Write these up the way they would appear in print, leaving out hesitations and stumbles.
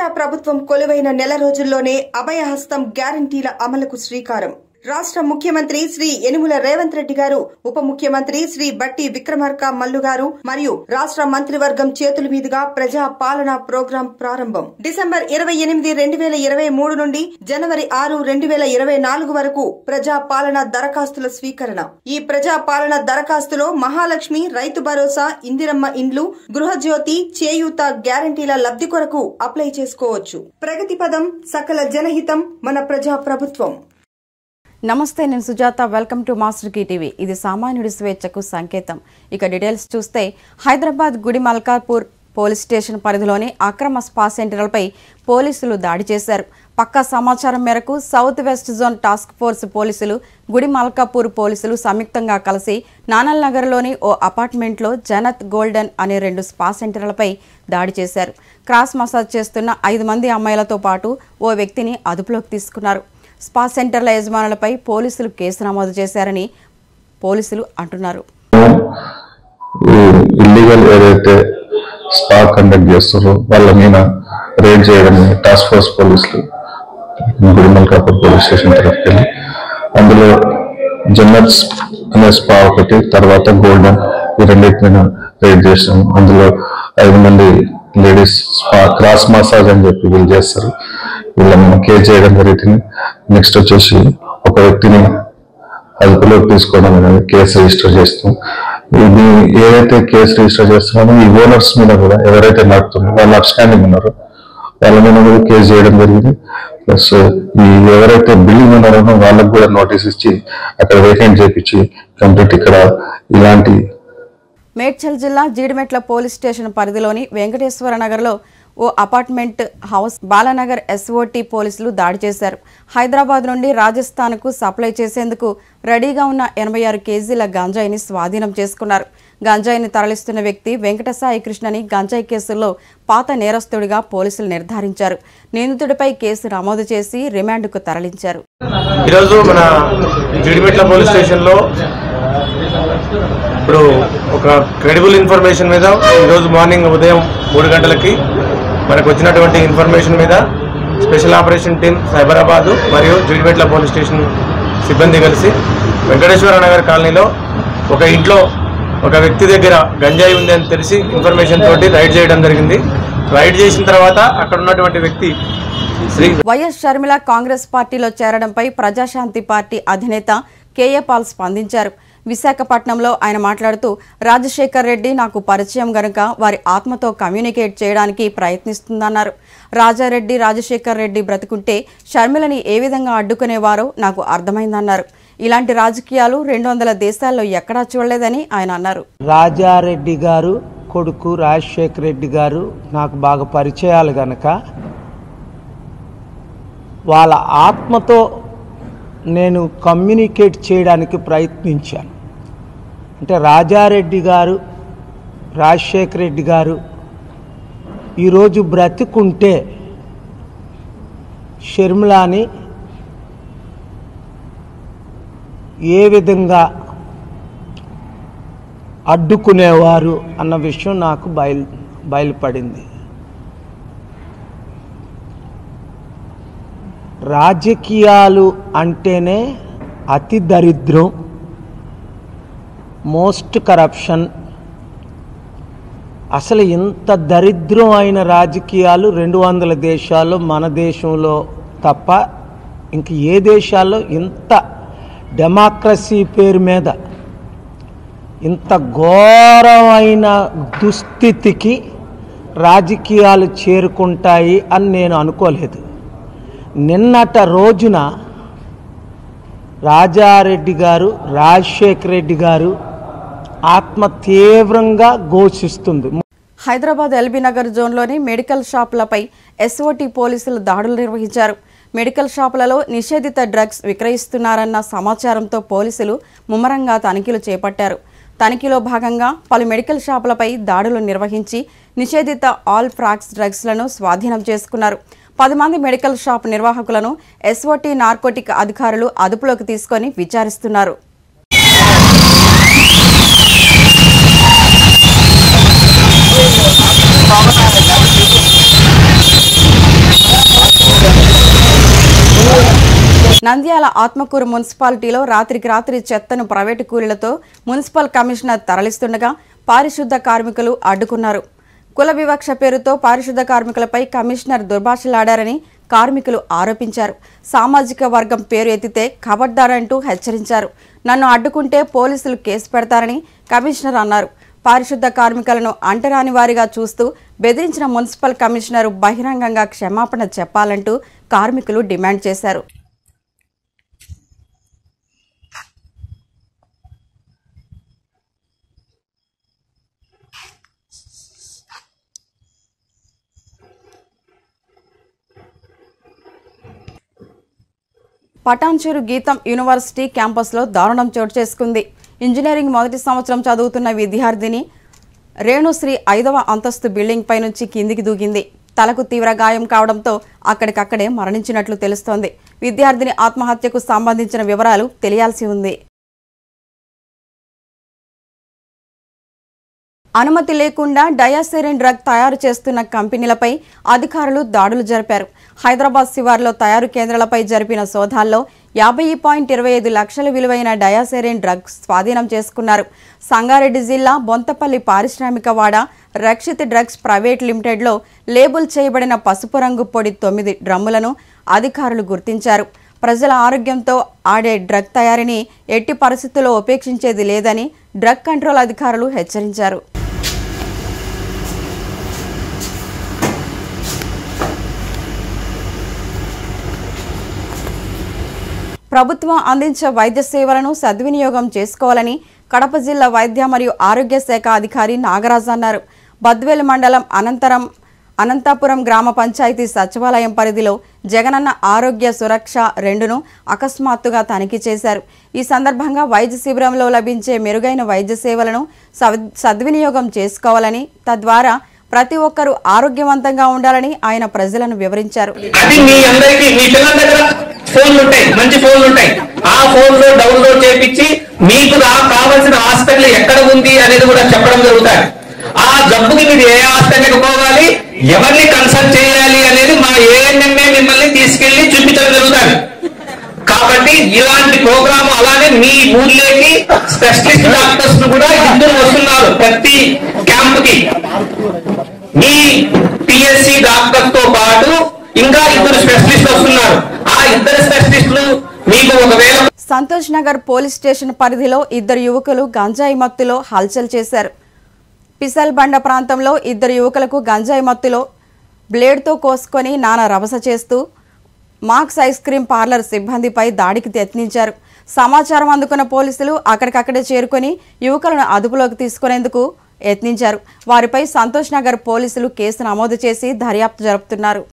ప్రజా ప్రభుత్వం కొలువైన నెల రోజుల్లోనే అభయహస్తం గ్యారంటీల అమలుకు శ్రీకారం. రాష్ట్ర ముఖ్యమంత్రి శ్రీ యనుమల రేవంత్ రెడ్డి గారు, ఉప ముఖ్యమంత్రి శ్రీ బట్టి విక్రమార్క మల్లు గారు మరియు రాష్ట్ర మంత్రివర్గం చేతుల మీదుగా ప్రజా పాలన ప్రోగ్రాం ప్రారంభం. డిసెంబర్ 28, 2023 నుండి జనవరి 6, 2024 వరకు ప్రజా పాలన దరఖాస్తుల స్వీకరణ. ఈ ప్రజా పాలన దరఖాస్తులో మహాలక్ష్మి, రైతు భరోసా, ఇందిరమ్మ ఇండ్లు, గృహజ్యోతి, చేయూత గ్యారంటీల లబ్ధి కొరకు అప్లై చేసుకోవచ్చు. ప్రగతి పదం, సకల జనహితం, మన ప్రజా ప్రభుత్వం. నమస్తే, నేను Sujatha. Welcome to master key TV. ఇది సామాన్యుడి స్వేచ్ఛకు సంకేతం. ఇక డీటెయిల్స్ చూస్తే, హైదరాబాద్ గుడి మల్కాపూర్ పోలీస్ స్టేషన్ పరిధిలోని అక్రమ స్పా సెంటర్లపై పోలీసులు దాడి చేశారు. పక్కా సమాచారం మేరకు south west zone task force పోలీసులు, గుడి మల్కాపూర్ పోలీసులు సంయుక్తంగా కలిసి నానల్ నగర్లోని ఓ అపార్ట్మెంట్లో జనత్ గోల్డెన్ అనే 2 స్పా సెంటర్లపై దాడి చేశారు. క్రాస్ మసాజ్ చేస్తున్న 5 మంది అమ్మాయిలతో పాటు ఓ వ్యక్తిని అదుపులోకి తీసుకున్నారు. స్పా సెంటర్ల యజమానులపై పోలీసులు కేసు నమోదు చేశారని పోలీసులు అంటున్నారు. ఇల్లీగల్ ఏదైతే స్పా కండక్ట్ చేస్తారో వాళ్ళ మీద రేడ్ చేయడం టాస్క్ ఫోర్స్ పోలీసులు గుడిమల్కాపూర్ పోలీస్ స్టేషన్ తరఫుకి వెళ్ళి అందులో జన్నత్స్ అనే స్పా ఒకటి, తర్వాత గోల్డెన్, ఈ రెండింటి మీద రేడ్ చేసాం. అందులో 5 మంది లేడీస్ స్పా క్రాస్ మసాజ్ అని చెప్పి వీళ్ళు చేస్తారు. వీళ్ళని కేసు చేయడం జరుగుతుంది. నెక్స్ట్ వచ్చేసి ఒక వ్యక్తిని అదుపులోకి తీసుకోవడం అనేది కేసు రిజిస్టర్ చేస్తాం. ఇది ఏదైతే కేసు రిజిస్టర్ చేస్తున్నామో ఈ ఓనర్స్ మీద కూడా ఎవరైతే నడుతున్నారో వాళ్ళు అప్స్టాండింగ్ ఉన్నారో వాళ్ళ మీద కూడా కేసు చేయడం జరిగింది. ప్లస్ ఈ ఎవరైతే బిల్డింగ్ ఉన్నారో వాళ్ళకు కూడా నోటీస్ ఇచ్చి అక్కడ వేకెంట్ చేయించి కంప్లీట్ ఇక్కడ ఇలాంటి. మేడ్చల్ జిల్లా జీడిమెట్ల పోలీస్ స్టేషన్ పరిధిలోని వెంకటేశ్వర నగర్లో ఓ అపార్ట్మెంట్ హౌస్ బాలానగర్ ఎస్ఓటీ పోలీసులు దాడి చేశారు. హైదరాబాద్ నుండి రాజస్థాన్కు సప్లై చేసేందుకు రెడీగా ఉన్న 86 కేజీల గంజాయిని స్వాధీనం చేసుకున్నారు. గంజాయిని తరలిస్తున్న వ్యక్తి వెంకటసాయి కృష్ణని గంజాయి కేసుల్లో పాత నేరస్తుడిగా పోలీసులు నిర్ధారించారు. నిందితుడిపై కేసు నమోదు చేసి రిమాండ్కు తరలించారు. ఈరోజు మన జీడిమెట్ల పోలీస్ స్టేషన్లో ఇప్పుడు ఒక క్రెడిబుల్ ఇన్ఫర్మేషన్ మీద ఈరోజు మార్నింగ్ ఉదయం 3 గంటలకి మనకు వచ్చినటువంటి ఇన్ఫర్మేషన్ మీద స్పెషల్ ఆపరేషన్ టీం సైబరాబాదు మరియు జీడిమెట్ల పోలీస్ స్టేషన్ సిబ్బంది కలిసి వెంకటేశ్వర నగర్ కాలనీలో ఒక ఇంట్లో ఒక వ్యక్తి దగ్గర గంజాయి ఉంది అని తెలిసి ఇన్ఫర్మేషన్ తోటి రైడ్ చేయడం జరిగింది. రైడ్ చేసిన తర్వాత అక్కడ ఉన్నటువంటి వ్యక్తి వైఎస్ షర్మిల కాంగ్రెస్ పార్టీలో చేరడంపై ప్రజాశాంతి పార్టీ అధినేత కేఏ పాల్ స్పందించారు. విశాఖపట్నంలో ఆయన మాట్లాడుతూ, రాజశేఖర్ రెడ్డి నాకు పరిచయం గనుక వారి ఆత్మతో కమ్యూనికేట్ చేయడానికి ప్రయత్నిస్తుందన్నారు. రాజారెడ్డి, రాజశేఖర్ రెడ్డి బ్రతుకుంటే షర్మిలని ఏ విధంగా అడ్డుకునేవారో నాకు అర్థమైందన్నారు. ఇలాంటి రాజకీయాలు 200 దేశాల్లో ఎక్కడా చూడలేదని ఆయన అన్నారు. రాజారెడ్డి గారు కొడుకు రాజశేఖర్ రెడ్డి గారు నాకు బాగా పరిచయాలు గనక వాళ్ళ ఆత్మతో నేను కమ్యూనికేట్ చేయడానికి ప్రయత్నించాను. అంటే రాజారెడ్డి గారు, రాజశేఖర్ రెడ్డి గారు ఈరోజు బ్రతుకుంటే షర్మిలాని ఏ విధంగా అడ్డుకునేవారు అన్న విషయం నాకు బయలుపడింది. రాజకీయాలు అంటేనే అతి దరిద్రం, మోస్ట్ కరప్షన్. అసలు ఇంత దరిద్రం అయిన రాజకీయాలు 200 దేశాల్లో, మన దేశంలో తప్ప ఇంక ఏ దేశాల్లో ఇంత డెమోక్రసీ పేరు మీద ఇంత ఘోరమైన దుస్థితికి రాజకీయాలు చేరుకుంటాయి అని నేను అనుకోలేదు. నిన్నట రోజున రాజారెడ్డి గారు, రాజశేఖర్ రెడ్డి గారు ఆత్మ తీవ్రంగా ఘోషిస్తుంది. హైదరాబాద్ ఎల్బీ నగర్ జోన్లోని మెడికల్ షాపులపై ఎస్ఓటీ పోలీసులు దాడులు నిర్వహించారు. మెడికల్ షాపులలో నిషేధిత డ్రగ్స్ విక్రయిస్తున్నారన్న సమాచారంతో పోలీసులు ముమ్మరంగా తనిఖీలు చేపట్టారు. తనిఖీలో భాగంగా పలు మెడికల్ షాపులపై దాడులు నిర్వహించి నిషేధిత ఆల్ ఫ్రాక్స్ డ్రగ్స్లను స్వాధీనం చేసుకున్నారు. 10 మంది మెడికల్ షాప్ నిర్వాహకులను ఎస్ఓటీ నార్కోటిక్ అధికారులు అదుపులోకి తీసుకొని విచారిస్తున్నారు. నంద్యాల ఆత్మకూరు మున్సిపాలిటీలో రాత్రికి రాత్రి చెత్తను ప్రైవేటు కూలీలతో మున్సిపల్ కమిషనర్ తరలిస్తుండగా పారిశుద్ధ కార్మికులు అడ్డుకున్నారు. కుల వివక్ష పేరుతో పారిశుద్ధ కార్మికులపై కమిషనర్ దుర్భాషలాడారని కార్మికులు ఆరోపించారు. సామాజిక వర్గం పేరు ఎత్తితే ఖబర్దారంటూ హెచ్చరించారు. నన్ను అడ్డుకుంటే పోలీసులు కేసు పెడతారని కమిషనర్ అన్నారు. పారిశుద్ధ కార్మికులను అంటరాని వారిగా చూస్తూ బెదిరించిన మున్సిపల్ కమిషనర్ బహిరంగంగా క్షమాపణ చెప్పాలంటూ కార్మికులు డిమాండ్ చేశారు. పటాన్చెరు గీతం యూనివర్సిటీ క్యాంపస్లో దారుణం చోటు చేసుకుంది. ఇంజనీరింగ్ మొదటి సంవత్సరం చదువుతున్న విద్యార్థిని రేణుశ్రీ 5వ అంతస్తు బిల్డింగ్ పై నుంచి కిందికి దూకింది. తలకు తీవ్ర గాయం కావడంతో అక్కడికక్కడే మరణించినట్లు తెలుస్తోంది. విద్యార్థిని ఆత్మహత్యకు సంబంధించిన వివరాలు తెలియాల్సి ఉంది. అనుమతి లేకుండా డయాసెరిన్ డ్రగ్ తయారు చేస్తున్న కంపెనీలపై అధికారులు దాడులు జరిపారు. హైదరాబాద్ శివార్లో తయారు కేంద్రాలపై జరిపిన సోదాల్లో 50.25 లక్షల విలువైన డయాసెరిన్ డ్రగ్ స్వాధీనం చేసుకున్నారు. సంగారెడ్డి జిల్లా బొంతపల్లి పారిశ్రామిక వాడ రక్షిత్ డ్రగ్స్ ప్రైవేట్ లిమిటెడ్లో లేబుల్ చేయబడిన పసుపు రంగు పొడి 9 డ్రమ్ములను అధికారులు గుర్తించారు. ప్రజల ఆరోగ్యంతో ఆడే డ్రగ్ తయారీని ఎట్టి పరిస్థితుల్లో ఉపేక్షించేది లేదని డ్రగ్ కంట్రోల్ అధికారులు హెచ్చరించారు. ప్రభుత్వం అందించే వైద్య సేవలను సద్వినియోగం చేసుకోవాలని కడప జిల్లా వైద్య మరియు ఆరోగ్య శాఖ అధికారి నాగరాజు అన్నారు. బద్వేలు మండలం అనంతపురం గ్రామ పంచాయతీ సచివాలయం పరిధిలో జగనన్న ఆరోగ్య సురక్ష 2ను అకస్మాత్తుగా తనిఖీ చేశారు. ఈ సందర్భంగా వైద్య శిబిరంలో లభించే మెరుగైన వైద్య సేవలను సద్వినియోగం చేసుకోవాలని, తద్వారా ప్రతి ఒక్కరూ ఆరోగ్యవంతంగా ఉండాలని ఆయన ప్రజలను వివరించారు. మంచి ఫోన్లు ఉంటాయి. ఆ ఫోన్ లో డౌన్లోడ్ చేయించి మీకు కావాల్సిన హాస్పిటల్ ఎక్కడ ఉంది అనేది కూడా చెప్పడం జరుగుతుంది. ఆ జబ్బుకి మీరు ఏ హాస్పిటల్కి పోవాలి, ఎవరిని కన్సల్ట్ చేయాలి అనేది మా ఏఎన్ఎంఏ మిమ్మల్ని తీసుకెళ్లి చూపించడం జరుగుతుంది. కాబట్టి ఇలాంటి ప్రోగ్రామ్ అలానే మీ ఊర్లోకి స్పెషలిస్ట్ డాక్టర్స్ కూడా ఇద్దరు వస్తున్నారు. ప్రతి క్యాంప్ కి మీ పిఎస్సి డాక్టర్ తో పాటు ఇంకా 2 స్పెషలిస్టులు వస్తున్నారు. ఆ 2 స్పెషలిస్టులు మీకు ఒకవేళ సంతోష్ నగర్ పోలీస్ స్టేషన్ పరిధిలో 2 యువకులు గంజాయి మత్తులో హల్చల్ చేశారు. పిసల్ బండ ప్రాంతంలో 2 యువకులకు గంజాయి మత్తులో బ్లేడ్తో కోసుకొని నానా రభస చేస్తూ మాక్స్ ఐస్ క్రీమ్ పార్లర్ సిబ్బందిపై దాడికి యత్నించారు. సమాచారం అందుకున్న పోలీసులు అక్కడికక్కడే చేరుకొని యువకులను అదుపులోకి తీసుకునేందుకు యత్నించారు. వారిపై సంతోష్ నగర్ పోలీసులు కేసు నమోదు చేసి దర్యాప్తు జరుపుతున్నారు.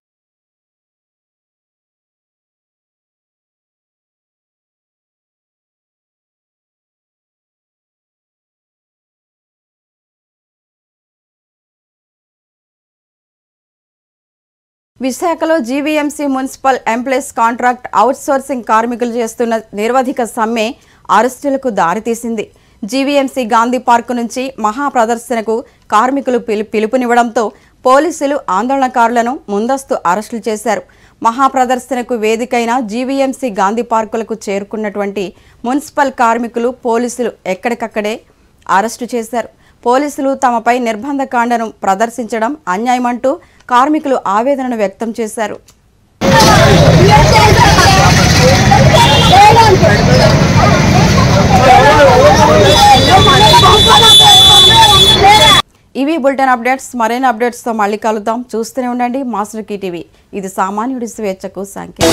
విశాఖలో GVMC municipal employees contract outsourcing కార్మికులు చేస్తున్న నిరవధిక సమ్మె అరెస్టులకు దారితీసింది. జీవీఎంసీ గాంధీ పార్కు నుంచి మహా ప్రదర్శనకు కార్మికులు పిలుపునివ్వడంతో పోలీసులు ఆందోళనకారులను ముందస్తు అరెస్టులు చేశారు. మహా ప్రదర్శనకు వేదికైన జీవీఎంసీ గాంధీ పార్కులకు చేరుకున్నటువంటి మున్సిపల్ కార్మికులు పోలీసులు ఎక్కడికక్కడే అరెస్టు చేశారు. పోలీసులు తమపై నిర్బంధకాండను ప్రదర్శించడం అన్యాయమంటూ కార్మికులు ఆవేదనను వ్యక్తం చేశారు. ఇవి బులెటిన్ అప్డేట్స్. మరిన్ని అప్డేట్స్ తో మళ్ళీ కలుద్దాం. చూస్తూనే ఉండండి మాస్టర్ కీ టీవీ. ఇది సామాన్యుడి స్వేచ్ఛకు సంకేతం.